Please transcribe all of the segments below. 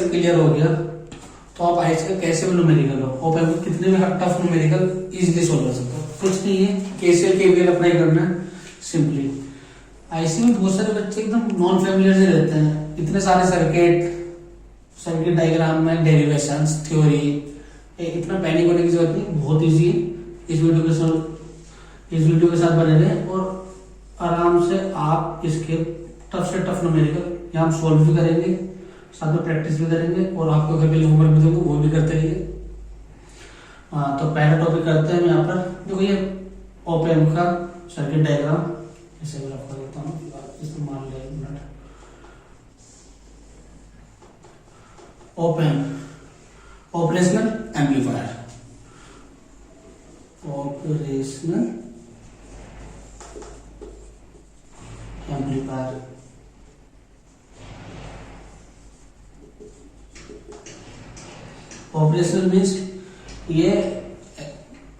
सब क्लियर हो गया तो आप आईसी का कैसे भी न्यूमेरिकल हो ओप एम्प कितने भी टफ न्यूमेरिकल इजीली सोल्व कर सकते हो। कुछ नहीं है, केसीएल केवीएल अप्लाई करना है सिंपली। आईसी में बहुत सारे बच्चे एकदम नॉन फेमिलियर से रहते हैं, इतने सारे सर्किट डायग्राम में डेरिवेशंस थ्योरी, इतना पैनिक होने की जरूरत नहीं, बहुत इजी है। इस वीडियो के साथ बने रहें और आराम से आप इसके टफ से टफ न्यूमेरिकल यहाँ हम सोल्व भी करेंगे, साथ में प्रैक्टिस भी करेंगे और आपको घर के लिए होमवर्क भी देंगे, वो भी करते रहिए। तो पहला टॉपिक करते हैं हम यहाँ पर। देखो ये ऑप एम्प का सर्किट डायग्राम इसे मैं आपको देता हूँ, इस्तेमाल ले minute. Op amp operational amplifier, operational amplifier operational means ये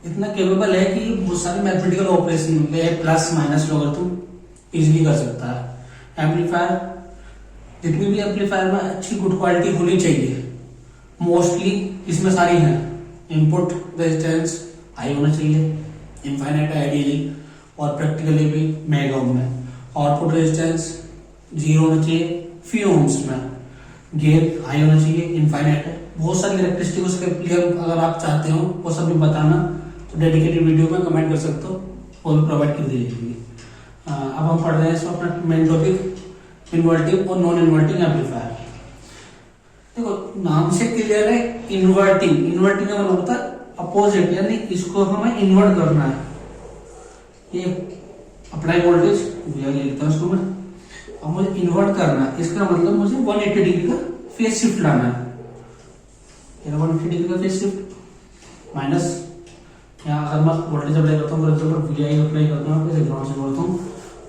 इतना केपेबल है कि बहुत सारे mathematical operation plus minus logarithm easily कर सकता है। एम्पलीफायर जितनी भी एम्पलीफायर में अच्छी गुड क्वालिटी होनी चाहिए, मोस्टली इसमें सारी हैं। इनपुट रेजिस्टेंस हाई होना चाहिए, इनफाइनाइट आइडियली, और प्रैक्टिकली भी मेगा ओम में। आउटपुट रेजिस्टेंस 0 होना चाहिए फ्यू ओम्स में, गेन हाई होना चाहिए, इनफाइनाइट है। बहुत सारी कैरेक्टरिस्टिक उसके लिए अगर आप चाहते हो वो सब भी बताना तो डेडिकेटेड वीडियो में कमेंट कर सकते हो, वो भी प्रोवाइड कर दी जाएगी। अब हम पढ़ रहे हैं इसमें अपना मेन टॉपिक इन्वर्टिंग और नॉन इन्वर्टिंग एम्पलीफायर। देखो नाम से क्लियर है, इन्वर्टिंग का मतलब होता है अपोजिट, यानी इसको हमें इन्वर्ट करना है। ये अप्लाई वोल्टेज लिखता हूँ इसको मैं, अब मुझे इन्वर्ट करना है, इसका मतलब मुझे 180 डिग्री का फेज शिफ्ट लाना है। 180 डिग्री का फेज शिफ्ट माइनस, यहाँ अगर मैं वोल्टेज अप्लाई करता हूँ, for example V I apply करता हूँ, जैसे ग्राउंड से जोड़ता हूँ,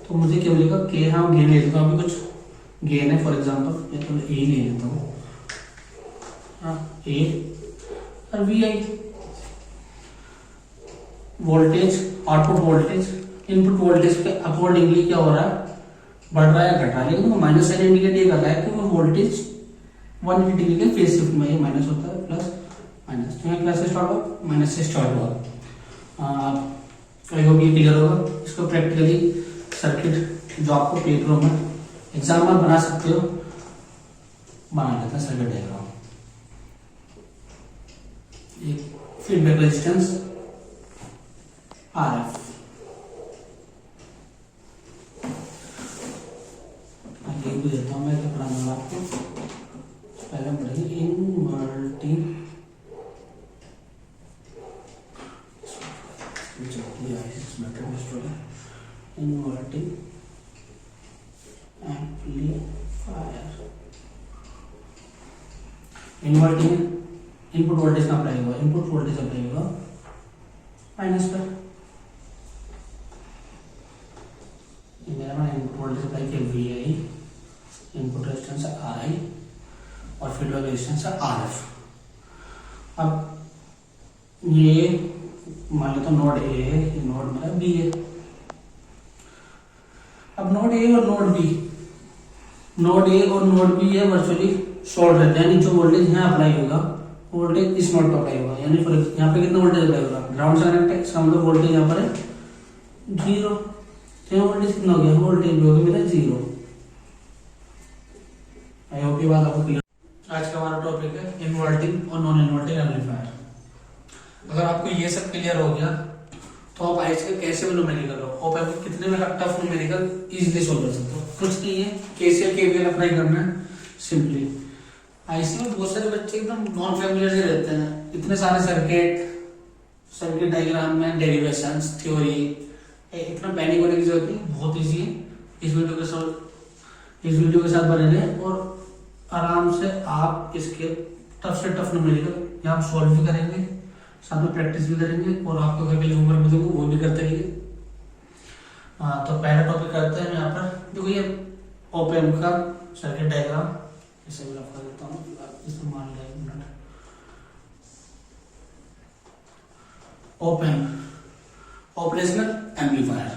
तो मुझे क्या मिलेगा के, हाँ गेन ले लेता हूँ, अभी कुछ गेन है फॉर एग्जाम्पल, या तो ए ले लेता हूँ, ए और V I voltage, output voltage input voltage के अकॉर्डिंगली क्या हो रहा है, बढ़ रहा है घट रहा है, लेकिन माइनस साइन इंडिकेट ये कर रहा है कि वो वोल्टेज 180 डिग्री के फेज शिफ्ट में, ये माइनस होता है प्लस माइनस, तो यहाँ कैसे स्टार्ट हुआ, माइनस से स्टार्ट हुआ। आई होप ये क्लियर होगा। इसको प्रैक्टिकली सर्किट जो आपको पेपरों में एग्जाम में बना सकते हो, बना लेते हैं circuit diagram. Feedback resistance RF, भी देता हूँ मैं तो पढ़ाऊंगा आपको। पहले हम पढ़ेंगे inverting amplifier. Inverting input voltage का अप्लाई होगा, इनपुट वोल्टेज अप्लाई होगा माइनस पर, मेरा इनपुट वोल्टेज अप्लाई किया वी आई, इनपुट रेजिस्टेंस है आर आई और फीडबैक रेजिस्टेंस है आर एफ। अब ये मान लेते नोड ए है, ये नोड मेरा बी है। अब नोड ए और नोड बी है वर्चुअली शॉर्ट रहते हैं, यानी जो वोल्टेज यहाँ अप्लाई होगा वोल्टेज इस नोड पर अप्लाई होगा, यानी यहाँ पे कितना वोल्टेज अप्लाई होगा, ग्राउंड से कनेक्ट है, इसका मतलब वोल्टेज यहाँ पर है 0, तो यहाँ वोल्टेज कितना हो गया, वोल्टेज भी होगा मेरा 0। आई होप ये बात आपको क्लियर। आज का हमारा टॉपिक है इन्वर्टिंग और नॉन इन्वर्टिंग एम्पलीफायर। अगर आपको ये सब क्लियर हो गया तो आप आईसी का कैसे भी न्यूमेरिकल हो ऑप एम्प कितने भी टफ न्यूमेरिकल इजीली सोल्व कर सकते हो। कुछ नहीं है, केसीएल केवीएल अप्लाई करना है सिंपली। आईसी में बहुत सारे बच्चे एकदम नॉन फेमिलियर से रहते हैं, इतने सारे सर्किट डायग्राम में डेरिवेशंस थ्योरी, इतना पैनिक होने की जरूरत नहीं, बहुत इजी है। इस वीडियो के साथ बने रहें और आराम से आप इसके टफ से टफ न्यूमेरिकल यहाँ हम सॉल्व भी करेंगे, साथ में प्रैक्टिस भी करेंगे और आपको घर के लिए होमवर्क भी देंगे, वो भी करते रहिए। तो पहला टॉपिक करते हैं यहाँ पर। देखो ये ऑप एम्प का सर्किट डायग्राम, इसे मैं आपको देता हूँ, इस्तेमाल minute. Op amp operational amplifier,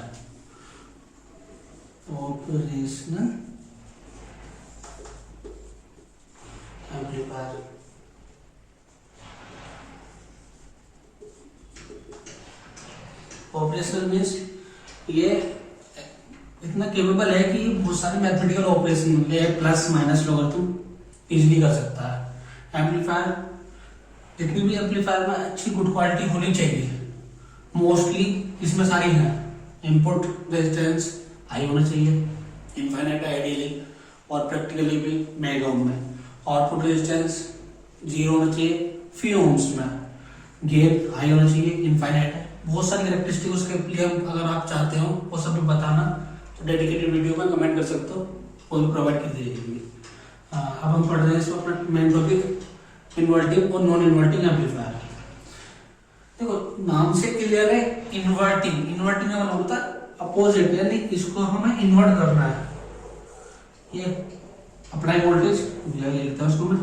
operational amplifier. Operational means ये इतना केपेबल है कि बहुत सारे mathematical operation plus minus logarithm easily कर सकता है। एम्पलीफायर, जितनी भी एम्पलीफायर में अच्छी गुड क्वालिटी होनी चाहिए, मोस्टली इसमें सारी है। इनपुट रेजिस्टेंस हाई होना चाहिए, इनफाइनाइट आइडियली, और प्रैक्टिकली भी मेगा ओम में। आउटपुट रेजिस्टेंस 0 होना चाहिए फी ओम्स में। गेन हाई होना चाहिए, इनफाइनाइट है। बहुत सारी कैरेक्टरिस्टिक उसके लिए अगर आप चाहते हो वो सब भी बताना तो डेडिकेटेड वीडियो में कमेंट कर सकते हो, वो भी प्रोवाइड कर दी जाएगी। अब हम पढ़ रहे हैं इसमें अपना मेन टॉपिक, इन्वर्टिंग और नॉन इन्वर्टिंग एम्पलीफायर। देखो नाम से क्लियर है, इन्वर्टिंग। इन्वर्टिंग का मतलब होता है अपोजिट, यानी इसको हमें इन्वर्ट करना है। ये अप्लाई वोल्टेज लिखता है उसको मैं,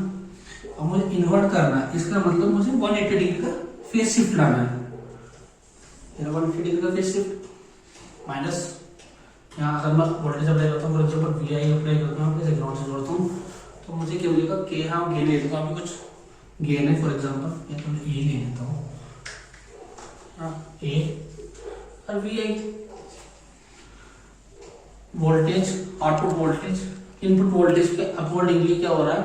अब मुझे इन्वर्ट करना है, इसका मतलब मुझे 180 डिग्री का फेज शिफ्ट लाना है। 180 डिग्री का फेज शिफ्ट माइनस, यहाँ अगर मैं वोल्टेज अप्लाई करता हूँ, for example V I apply करता हूँ, जैसे ग्राउंड से जोड़ता हूँ, तो मुझे क्या मिलेगा, के हाँ गेन ले लेता हूँ, अभी कुछ गेन है फॉर एग्जाम्पल, या तो ए ले लेता हूँ, ए और V I voltage, output voltage, input voltage के अकॉर्डिंगली क्या हो रहा है,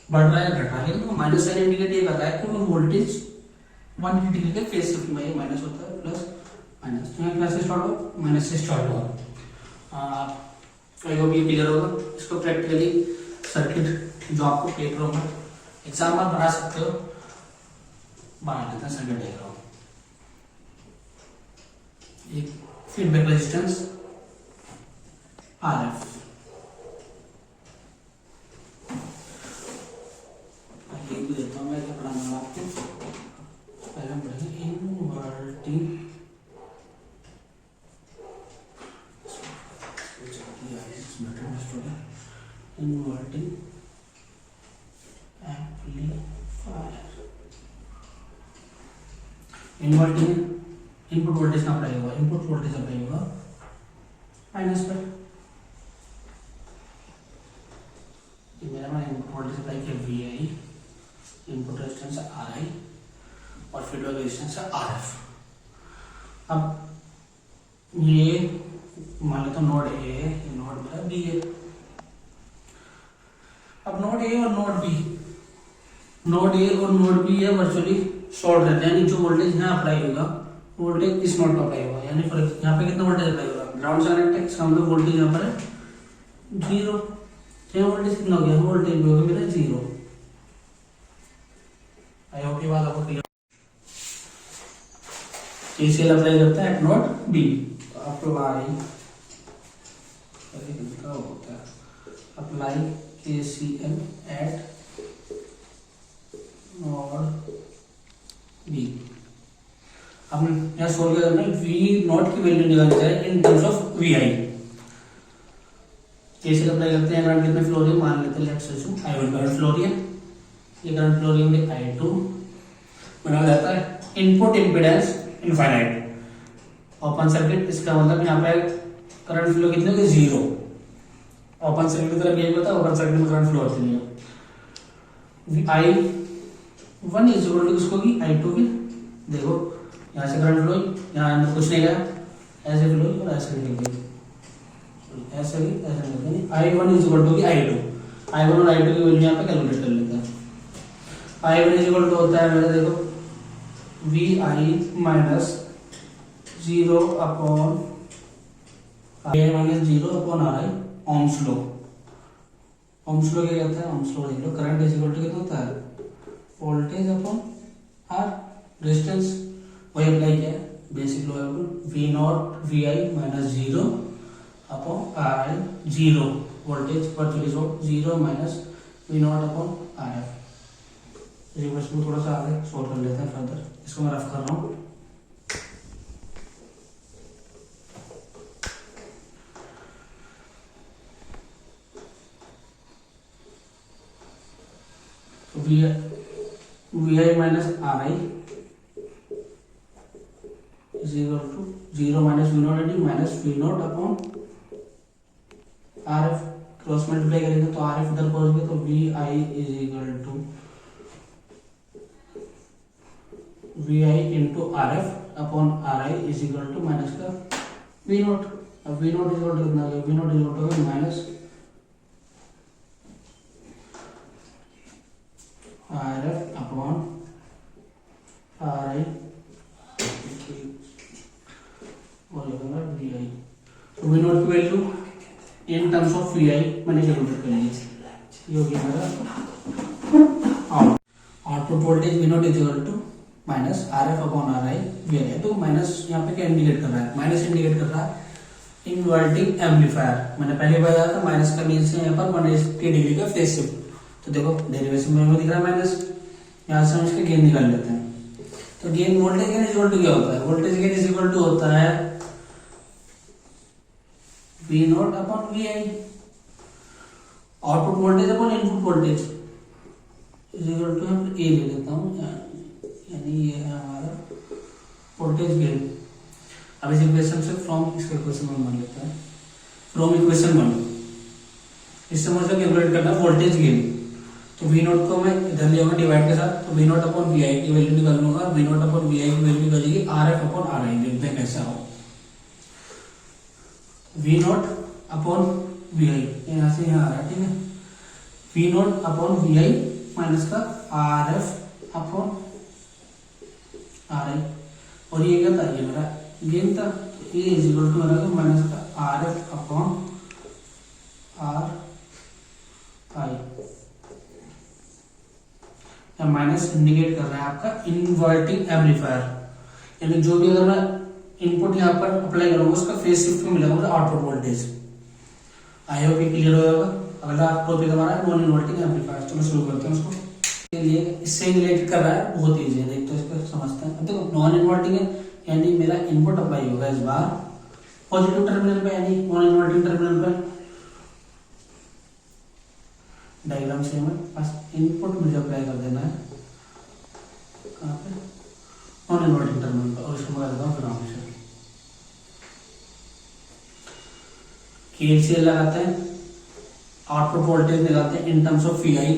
बढ़ रहा है घट रहा है। तो माइनस साइन इंडिकेट ये करता है कि वो वोल्टेज 180 डिग्री के फेज शिफ्ट में, ये माइनस होता है प्लस माइनस, तो यहाँ से स्टार्ट हो, माइनस से स्टार्ट होगा। आई होप ये क्लियर होगा। इसको प्रैक्टिकली सर्किट जो आपको पेपरों में एग्जाम में बना सकते हो, बना लेते हैं सर्किट डायग्राम। एक फीडबैक रेजिस्टेंस आरएफ, ये भी देता हूँ मैं, क्या पढ़ाऊंगा आपको। पहले हम पढ़ेंगे inverting inverting amplifier. Inverting input voltage कहाँ अप्लाई होगा, इनपुट वोल्टेज अप्लाई होगा माइनस पर। मेरा मैंने इनपुट वोल्टेज अप्लाई किया वी आई, इनपुट रेजिस्टेंस है आर आई और फीडबैक रेजिस्टेंस है आर एफ। अब ये मान लेते हैं नोड ए है, ये नोड मेरा बी है। अब नोड ए और नोड बी, नोड ए और नोड बी है वर्चुअली शॉर्ट रहते हैं, यानी जो वोल्टेज यहाँ अप्लाई होगा वोल्टेज इस नोड पर अप्लाई होगा। यानी फॉर यहाँ पे कितना वोल्टेज अप्लाई होगा, ग्राउंड से कनेक्ट है, इसका मतलब वोल्टेज यहाँ पर है 0। यहाँ वोल्टेज कितना हो गया, वोल्टेज भी होगा मेरा 0। आई होप ये बात आपको क्लियर। केसीएल अप्लाई करते हैं एट नोड बी, अप्लाई होता है apply KCL at node B. हम यहाँ सोल्व करना है, वी नॉट की वैल्यू निकालनी चाहिए in terms of V I. KCL apply करते हैं, करंट कितने फ्लो रही है, मान लेते हैं let's assume I1 current flow रही है, ये करंट फ्लो रही है I2, बना जाता है input impedance infinite, open circuit, इसका मतलब यहाँ पे करंट फ्लो कितने होगी 0। ओपन सर्किट की तरफ यही होता है, ओपन सर्किट में करंट फ्लो होती नहीं है। I1 इज इक्वल टू किसको की, I2 की। देखो यहाँ से करंट फ्लो, यहाँ अंदर कुछ नहीं गया, ऐसे फ्लो और ऐसे निकल गई, ऐसे भी ऐसे निकल गई। I1 इज इक्वल टू की I2, I1 और I2 की वैल्यू यहाँ पे कैलकुलेट कर लेते हैं। I1 इज इक्वल टू होता है मेरा, देखो VI minus 0 upon I minus 0 upon RI, Ohm's law. Ohm's law क्या कहता है, ओम्स लॉ देख लो, करंट इज इक्वल टू कितना होता है, वोल्टेज अपॉन आर, रेजिस्टेंस वही अप्लाई किया है, बेसिक लॉ है V naught V I minus 0 upon R I, 0 voltage virtually 0 minus V naught upon R F. Reverse में थोड़ा सा आगे सोल्व कर लेते हैं फर्दर, इसको मैं रफ कर रहा हूँ। V I minus R I is equal to 0 minus V naught minus V naught upon R F. Cross multiply करेंगे तो आर एफ इधर पहुंच गए, तो V I is equal to V I into R F upon R I is equal to minus का V naught. अब V naught is equal to कितना हो गया, V naught is equal to minus R F upon R I और V I. तो V naught की value in terms of V I मैंने calculate कर ली, ये हो गया मेरा output voltage V naught is equal to minus R F upon R I V I. तो माइनस यहाँ पे क्या इंडिकेट कर रहा है, माइनस इंडिकेट कर रहा है इनवर्टिंग एम्पलीफायर। मैंने पहले बताया था माइनस का मीन्स है यहाँ पर 180 डिग्री का फेज शिफ्ट। तो देखो डेरिवेशन में हमें दिख रहा है माइनस, यहाँ से हम इसका गेन निकाल लेते हैं। तो gain voltage gain is equal to क्या होता है, voltage gain is equal to होता है V naught upon V I. Output voltage upon input voltage is equal to हम ए ले लेता हूँ, यानी ये है हमारा वोल्टेज गेन। अब इस इक्वेशन से फ्रॉम इसका इक्वेशन वन मान लेते हैं, फ्रॉम इक्वेशन वन इससे मुझे कैलकुलेट करना है वोल्टेज गेन। तो वी नोट को मैं इधर ले आऊंगा डिवाइड के साथ, तो V naught upon V I की वैल्यू निकाल लूंगा, V naught upon V I की वैल्यू निकल जाएगी R F upon R I. देखते हैं कैसा हो, V naught upon V I यहाँ से यहाँ आ रहा है, ठीक है, V naught upon V I minus का R F upon R I. और ये क्या था, ये मेरा गेन था, ये इज इक्वल टू मेरा माइनस का R F upon R I. Minus indicate कर रहा है आपका इनवर्टिंग एम्पलीफायर, यानी जो भी अगर मैं इनपुट यहाँ पर अप्लाई करूंगा उसका फेज शिफ्ट में मिलेगा मुझे आउटपुट वोल्टेज। आई होप ये क्लियर हो जाएगा। अगला टॉपिक हमारा है नॉन इनवर्टिंग एम्पलीफायर। चलो शुरू करते हैं उसको। के लिए इससे रिलेटेड कर रहा है, बहुत ईजी है, देखते हैं इसको समझते हैं। अब देखो नॉन इनवर्टिंग है, यानी मेरा इनपुट अप्लाई होगा इस बार पॉजिटिव टर्मिनल पे, यानी नॉन इनवर्टिंग टर्मिनल पे। डायग्राम से हमें बस इनपुट मुझे अप्लाई कर देना है कहाँ पे, नॉन इनवर्टिंग टर्मिनल पर, और इसको मैं देता हूँ ग्राउंड से। केसीएल लगाते हैं, आउटपुट वोल्टेज निकालते हैं इन टर्म्स ऑफ वी आई।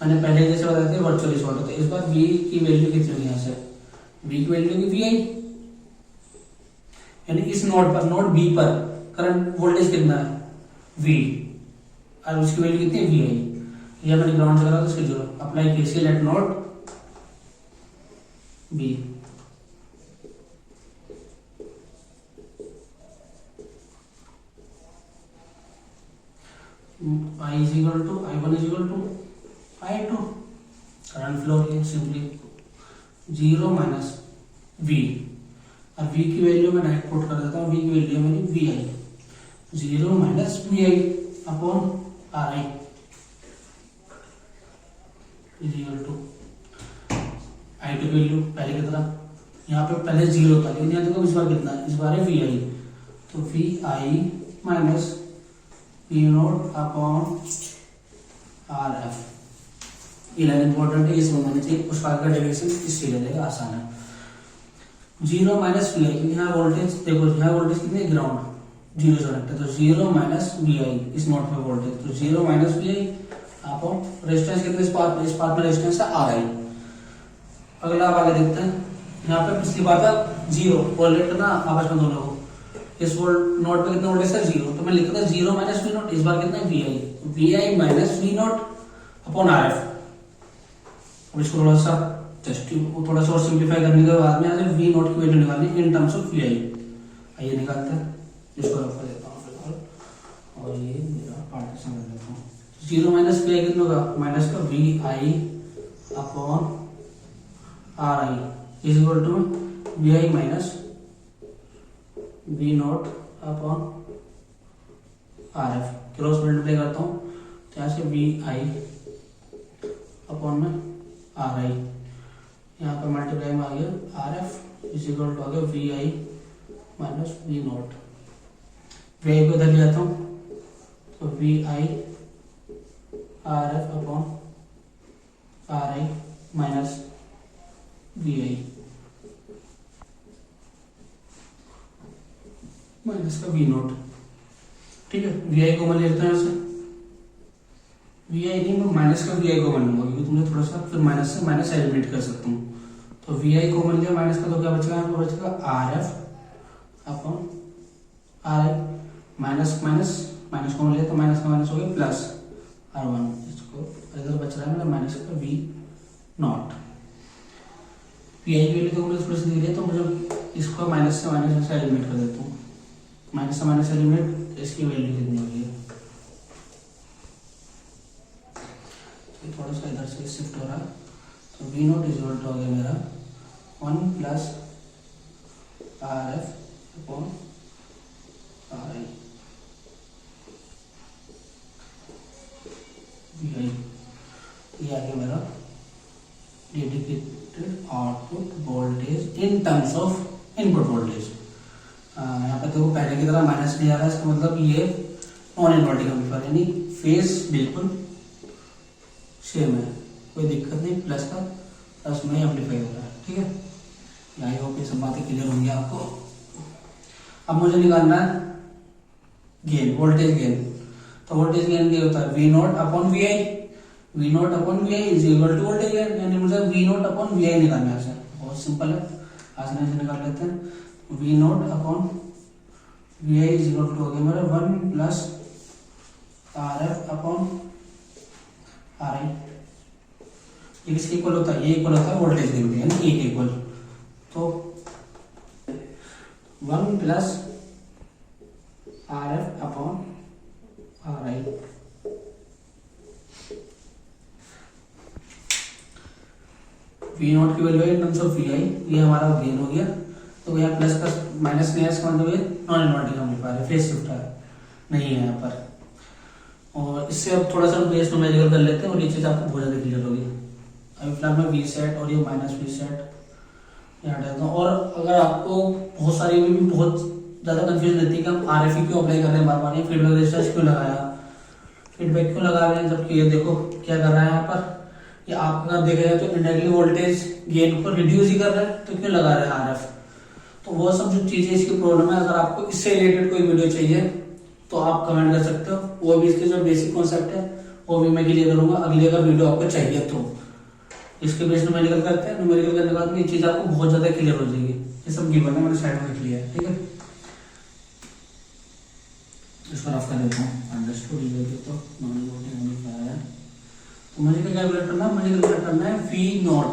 मैंने पहले जैसे बताया था वर्चुअली शॉर्ट होता है। इस बार वी की वैल्यू कितनी होगी, यहाँ से वी की वैल्यू होगी वी आई, यानी इस नोड पर, नोड बी पर करंट वोल्टेज कितना है वी, और उसकी वैल्यू कितनी है वी आई। ये मैंने ग्राउंड से करा तो इसकी जरूरत apply KCL at node B. I is equal to I1 is equal to I2, current flow है सिंपली 0 माइनस V, और V की वैल्यू मैं डायरेक्ट पुट कर देता हूँ, V की वैल्यू मेरी V I, 0 minus V I upon R I is equal to I की वैल्यू पहले की तरह, यहाँ पे पहले 0 था लेकिन यहाँ देखो इस बार कितना है, इस बार है वी आई, तो V I minus V naught upon R F. ये लाइन इंपॉर्टेंट है, ये समझ में चाहिए, उस का डेरिवेशन इससे ले लेगा, आसान है। 0 माइनस वी आई, क्योंकि यहाँ वोल्टेज देखो, यहाँ वोल्टेज कितनी है ग्राउंड 0 से रखते हैं, तो 0 माइनस वी आई इस नोट पे वोल्टेज, तो 0 minus V I upon resistance कितने इस पार्ट में रेजिस्टेंस है आर आई। अगला आप आगे देखते हैं, यहाँ पे पिछली बात है 0 वोल्ट ना आपस में दोनों को, इस वोल्ट नोट पे कितना वोल्टेज है 0, तो मैं लिखता था 0 माइनस वी नोट, इस बार कितना है V I minus V naught upon R F. अब इसको थोड़ा सा थोड़ा सा और सिंप्लीफाई करने के बाद में यहाँ से वी नोट की वैल्यू निकालनी इन टर्म्स ऑफ वी आई। आइए निकालते हैं, इसको रख देता हूँ फिलहाल, और ये मेरा पार्टीशन कर देता हूँ। 0 माइनस वी आई कितना होगा, माइनस का V I upon R I is equal to V I minus V naught upon R F. Cross multiply करता हूँ तो यहाँ से वी आई अपॉन में आर आई, यहाँ पर मल्टीप्लाई में आ गया R F is equal to आ गया V I minus V naught. V I को इधर ले आता हूँ तो V I R F upon R I minus V I minus का वी नोट। ठीक है, वी आई को मैं ले लेता हूँ यहाँ से, वी आई नहीं, मैं माइनस का वी आई कॉमन लूंगा क्योंकि तुमने थोड़ा सा फिर माइनस से माइनस एलिमिनेट कर सकता हूँ। तो वी आई कॉमन लिया माइनस का, तो क्या बचेगा यहाँ पर, बचेगा are F upon R I, minus minus minus common लिया तो माइनस का माइनस हो गया प्लस आर वन, इसको इधर बच रहा है मेरा माइनस का वी नॉट। पी आई की वैल्यू तो मुझे थोड़ी सी दी है, तो मुझे इसको माइनस से माइनस से एलिमिनेट कर देता हूँ, माइनस से माइनस एलिमिनेट, इसकी वैल्यू कितनी होगी, थोड़ा सा इधर से शिफ्ट हो रहा है। तो V naught is equal to हो गया मेरा 1 plus R F upon R I V I, ये आ गया मेरा dedicated output voltage in terms of input voltage. यहाँ पे देखो पहले की तरह माइनस नहीं आ रहा है, इसका मतलब ये नॉन इनवर्टिंग एम्पलीफायर, यानी फेज बिल्कुल सेम है, कोई दिक्कत नहीं, प्लस का प्लस में एम्पलीफाई हो रहा है। ठीक है, आई होप ये सब बातें क्लियर होंगी आपको। अब मुझे निकालना है गेन, वोल्टेज गेन। तो वोल्टेज गेन क्या होता है, V naught upon V I, V naught upon V I is equal to voltage gain, यानी मुझे V naught upon V I निकालना है। सर बहुत सिंपल है, आसानी से निकाल लेते हैं। V naught upon V I is equal to हो गया मेरा 1 plus R F upon R I. ये किसके इक्वल होता है, ये इक्वल होता है वोल्टेज गेन के, यानी एक इक्वल। तो 1 plus R F upon R I, V naught की वैल्यू है in terms of V I, ये हमारा गेन हो गया। तो यहाँ प्लस का माइनस नहीं है, इसका मतलब ये नॉन इनवर्टिंग एम्पलीफायर है, फेज शिफ्टर नहीं है यहाँ पर। और इससे अब थोड़ा सा बेस न्यूमेरिकल कर लेते हैं और ये चीज़ आपको बहुत ज़्यादा क्लियर होगी। अभी फिलहाल मैं वी सेट और ये माइनस वी सेट यहाँ डालता हूँ। और अगर आपको बहुत सारी भी बहुत ज़्यादा कंफ्यूजन रहती है कि हम आर एफ ई क्यों अप्लाई कर रहे हैं बार बार, ये फीडबैक रेजिस्टेंस क्यों लगाया, फीडबैक क्यों लगा रहे हैं, जबकि ये देखो क्या कर रहा है यहाँ पर, ये आप अगर देखा जाए तो इंडायरेक्टली वोल्टेज गेन को रिड्यूस ही कर रहा है, तो क्यों लगा रहे हैं आर एफ। तो वो सब जो चीज़ें इसकी प्रॉब्लम है, अगर आपको इससे रिलेटेड कोई वीडियो चाहिए तो आप कमेंट कर सकते हो, वो भी इसके जो बेसिक कॉन्सेप्ट है वो भी मैं क्लियर करूंगा अगली अगर वीडियो आपको चाहिए तो। इसके बेस न्यूमेरिकल करते हैं, न्यूमेरिकल करने के बाद में ये चीज़ आपको बहुत ज़्यादा क्लियर हो जाएगी। ये सब गिवन है, मैंने साइड में लिख लिया है। ठीक है, इसको रफ कर देता हूँ, अंडरस्टूड ये तो नॉन इनवर्टिंग एम्पलीफायर है। तो मुझे क्या कैलकुलेट करना है, मुझे कैलकुलेट करना है वी नॉट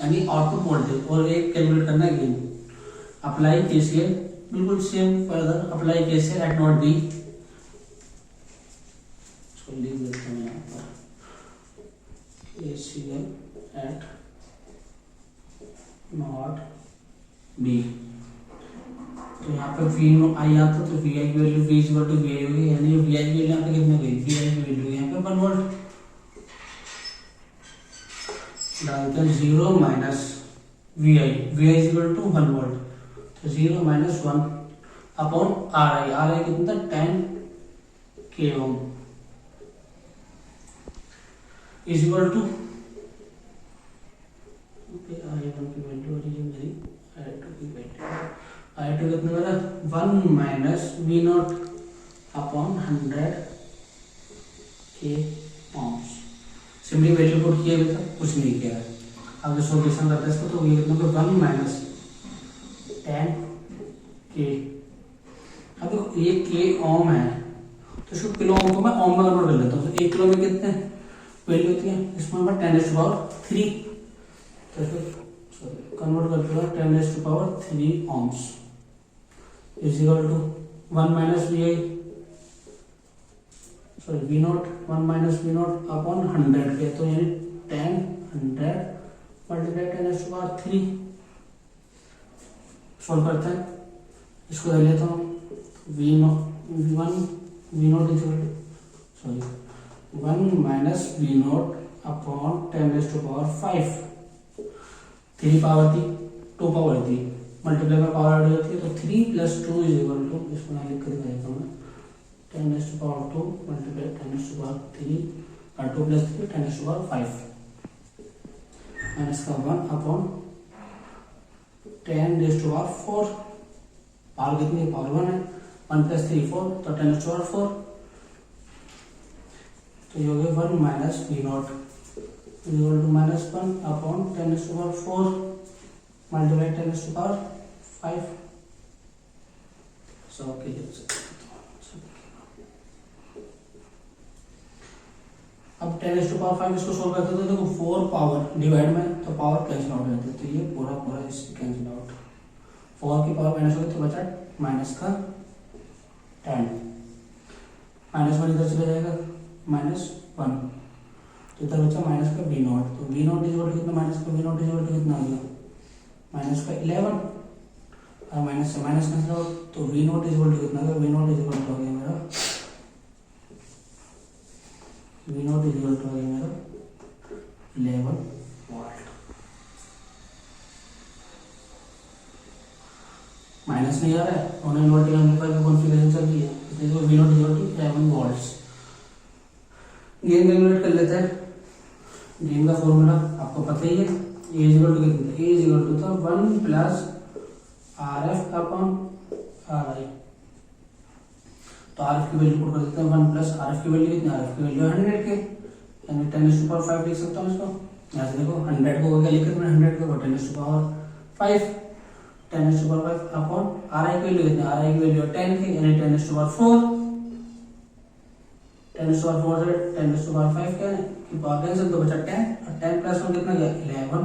यानी आउटपुट वोल्टेज, और एक कैलकुलेट करना है गेन। अप्लाई केसीएल, बिल्कुल same further apply KCL at node B, लिख देता हूँ यहाँ पर केसीएल एट नॉट बी। तो यहाँ पे वी आई आता तो वी आई की value V equal to V I होगी, यानी वी आई की वैल्यू यहाँ पे कितनी गई, वी आई की वैल्यू यहाँ पे 1 वोल्ट डालते हैं, 0 minus V I equal to 1 volt, तो 0 माइनस 1 अपॉन आर आई कितना 10 के ओम इज इक्वल टू I1 की वैल्यू हो रही है मेरी, I2 की वैल्यू, I2 कितना मेरा 1 माइनस वी नॉट अपॉन 100 के ओम्स। सिंपली वैल्यू पुट किया अभी तक कुछ नहीं किया है। अब सॉल्यूशन करते हैं इसको, तो ये कितना 1 माइनस 10 के, अब ये के ओम है तो इसको किलो ओम को मैं ओम में कन्वर्ट कर लेता हूँ। तो 1 किलो में कितने वैल्यू होती है, इसमें मैं 10⁻3, तो इसको कन्वर्ट कर दूंगा 10⁻3 ohms is equal to 1 minus V I, sorry V naught, 1 minus V naught upon 100 K, तो यानी 100 मल्टीप्लाई 10⁻3। सॉल्व करते हैं, इसको ले लेता हूँ, V naught is equal to sorry 1 minus V naught upon 10⁻5, 3 power थी 2 पावर थी, मल्टीप्लाई में पावर ऐड हो जाती है, तो 3 प्लस 2 इज इक्वल टू, इसको मैं लिख कर दिखाता हूँ, 10⁻2 मल्टीप्लाई 10⁻3 और 2 प्लस 3 10⁻5 माइनस का 1 अपॉन 10⁻4, पावर कितनी है, पावर 1 है, 1 प्लस 3 4, तो 10⁻4 तो ये हो गया 1 minus V naught equal to -1 upon 10⁴ multiply 10⁵ so के अब 10⁵ इसको सोल्व करते तो देखो 4 पावर डिवाइड में तो पावर कैंसिल आउट हो जाती है, तो ये पूरा पूरा इससे कैंसिल आउट, 4 की पावर माइनस हो गई तो बचा माइनस का 10, -1 इधर चला जाएगा -1, तो इधर बचा माइनस का वी नॉट, तो वी नॉट इज कितना माइनस का वी नॉट इज कितना आ गया माइनस का 11 और माइनस से माइनस कैंसिल आउट, तो वी नॉट इज कितना आ गया वी नॉट इज हो गया मेरा वी नॉट इज हो गया मेरा 11 वोल्ट। माइनस नहीं आ रहा है, नॉन इनवर्टिंग एम्पलीफायर की कॉन्फ़िगरेशन चल रही है, इसलिए V naught is 11 volts. Gain calculate कर लेते हैं। गेन का फॉर्मूला आपको पता ही है, ए इज इक्वल टू कितना, ए इज इक्वल टू था 1 plus R F upon R आई, तो आर एफ की वैल्यू पुट कर देते हैं 1 प्लस आर एफ की वैल्यू कितनी, आर एफ की वैल्यू 100 के, यानी 10⁵ लिख सकता हूँ इसको, यहाँ से देखो 100 को क्या लिखे मैंने 100 को 10⁵5 10⁵5 अपॉन आर आई की वैल्यू कितनी, आर आई की वैल्यू 10 के, यानी 10⁵4 10⁵4 से 10⁵5 क्या है कि पावर कैंसिल तो बचा 10 और 10 प्लस 1 कितना गया 11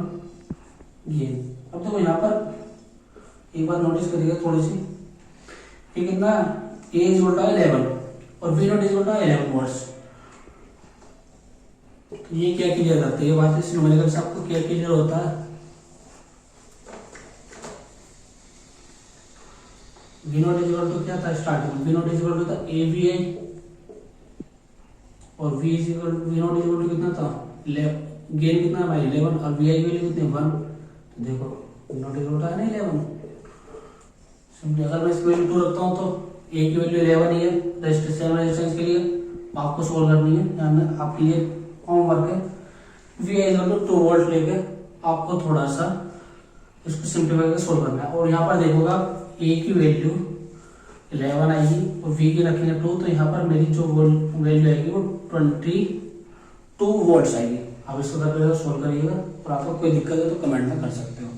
गेन। अब देखो यहाँ पर एक बात नोटिस करिएगा थोड़ी सी, ये कितना ए इज इक्वल टू 11 और V naught is equal to 11 volts, तो ये क्या क्लियर करते हैं, ये बात इस न्यूमेरिकल से आपको क्या क्लियर होता है, V naught is equal to क्या था starting, V naught is equal to था ए वी आई और V naught is equal to कितना था गेन कितना भाई 11 और वी आई की वैल्यू कितनी 1, तो देखो V naught is equal to है ना 11, सिंपली अगर मैं इसकी वैल्यू 2 रखता हूँ तो ए की वैल्यू 11 ही है, रेजिस्टेंस के लिए आपको सोल्व करनी है, यानी आपके लिए होमवर्क है, V I is equal to 2 volt लेके आपको थोड़ा सा इसको सिंप्लीफाई करके सोल्व करना है, और यहाँ पर देखोगा ए की वैल्यू 11 आएगी और वी की रखेंगे 2, तो यहाँ पर मेरी जो वैल्यू आएगी वो 22 वोल्ट्स आएगी। आप इसको करके सोल्व करिएगा, और आपको कोई दिक्कत है तो कमेंट में कर सकते हो।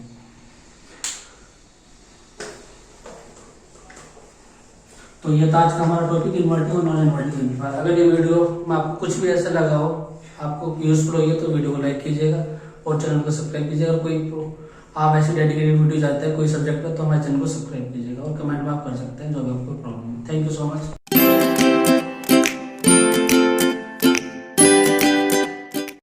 तो ये था आज का हमारा टॉपिक इन्वर्टिंग और नॉन इन्वर्टिंग एम्पलीफायर। अगर ये वीडियो में आपको कुछ भी ऐसा लगा हो, आपको यूजफुल होगी तो वीडियो को लाइक कीजिएगा और चैनल को सब्सक्राइब कीजिएगा। और कोई आप ऐसे डेडिकेटेड वीडियो चाहते हैं कोई सब्जेक्ट पर, तो हमारे चैनल को सब्सक्राइब कीजिएगा और कमेंट में आप कर सकते हैं जो भी आपको प्रॉब्लम है। Thank you so much.